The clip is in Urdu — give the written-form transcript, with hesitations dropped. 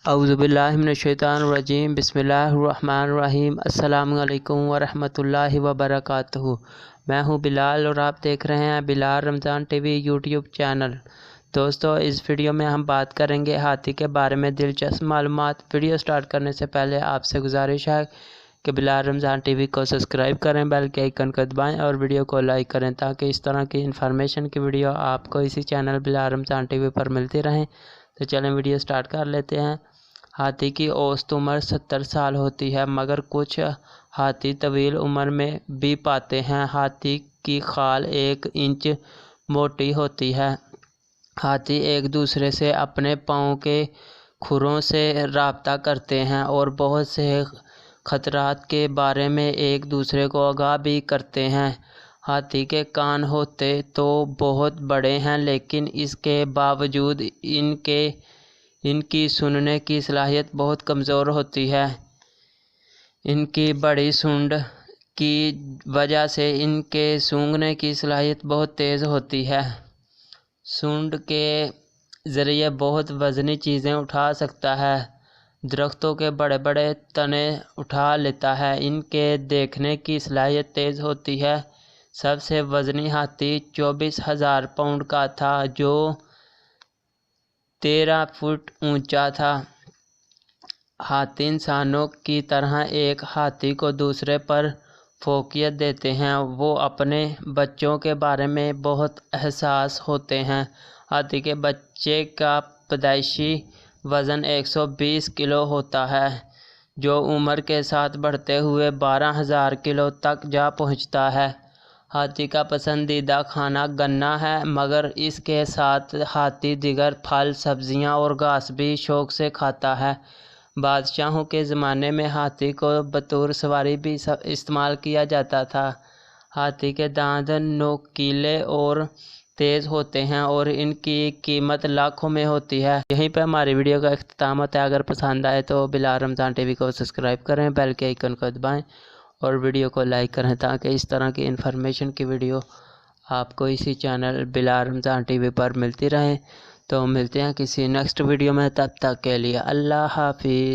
اعوذ باللہ من الشیطان الرجیم، بسم اللہ الرحمن الرحیم۔ السلام علیکم ورحمۃ اللہ وبرکاتہ۔ میں ہوں بلال اور آپ دیکھ رہے ہیں بلال رمضان ٹی وی یوٹیوب چینل۔ دوستو، اس ویڈیو میں ہم بات کریں گے ہاتھی کے بارے میں دلچسپ معلومات۔ ویڈیو سٹارٹ کرنے سے پہلے آپ سے گزارش ہے کہ بلال رمضان ٹی وی کو سبسکرائب کریں، بیل کے آئیکن کو دبائیں اور ویڈیو کو لائک کریں تاکہ اس طرح کی انفارمیشن کی ویڈیو آپ کو اسی چینل بلال رمضان ٹی وی پر ملتی رہیں۔ تو چلیں ویڈیو سٹارٹ کر لیتے ہیں۔ ہاتھی کی اوسط عمر 70 سال ہوتی ہے، مگر کچھ ہاتھی طویل عمر میں بھی پاتے ہیں۔ ہاتھی کی کھال 1 انچ موٹی ہوتی ہے۔ ہاتھی ایک دوسرے سے اپنے پاؤں کے کھروں سے رابطہ کرتے ہیں اور بہت سے خطرات کے بارے میں ایک دوسرے کو آگاہ بھی کرتے ہیں۔ ہاتھی کے کان ہوتے تو بہت بڑے ہیں، لیکن اس کے باوجود ان کی سننے کی صلاحیت بہت کمزور ہوتی ہے۔ ان کی بڑی سونڈ کی وجہ سے ان کے سونگھنے کی صلاحیت بہت تیز ہوتی ہے۔ سونڈ کے ذریعے بہت وزنی چیزیں اٹھا سکتا ہے، درختوں کے بڑے بڑے تنے اٹھا لیتا ہے۔ ان کے دیکھنے کی صلاحیت تیز ہوتی ہے۔ سب سے وزنی ہاتھی 24,000 پاؤنڈ کا تھا، جو 13 فٹ اونچا تھا۔ ہاتھی انسانوں کی طرح ایک ہاتھی کو دوسرے پر فوقیت دیتے ہیں۔ وہ اپنے بچوں کے بارے میں بہت حساس ہوتے ہیں۔ ہاتھی کے بچے کا پیدائشی وزن 120 کلو ہوتا ہے، جو عمر کے ساتھ بڑھتے ہوئے 12,000 کلو تک جا پہنچتا ہے۔ ہاتھی کا پسندیدہ کھانا گنا ہے، مگر اس کے ساتھ ہاتھی دیگر پھل، سبزیاں اور گھاس بھی شوق سے کھاتا ہے۔ بادشاہوں کے زمانے میں ہاتھی کو بطور سواری بھی استعمال کیا جاتا تھا۔ ہاتھی کے دانت نوکیلے اور تیز ہوتے ہیں اور ان کی قیمت لاکھوں میں ہوتی ہے۔ یہیں پہ ہماری ویڈیو کا اختتام ہوتا ہے۔ اگر پسند آئے تو بلال رمضان ٹی وی کو سبسکرائب کریں، بیل کے آئیکن کو دبائیں اور ویڈیو کو لائک کریں تاکہ اس طرح کی انفارمیشن کی ویڈیو آپ کو اسی چینل بلال رمضان ٹی وی پر ملتی رہیں۔ تو ملتے ہیں کسی نیکسٹ ویڈیو میں، تب تک کے لیے اللہ حافظ۔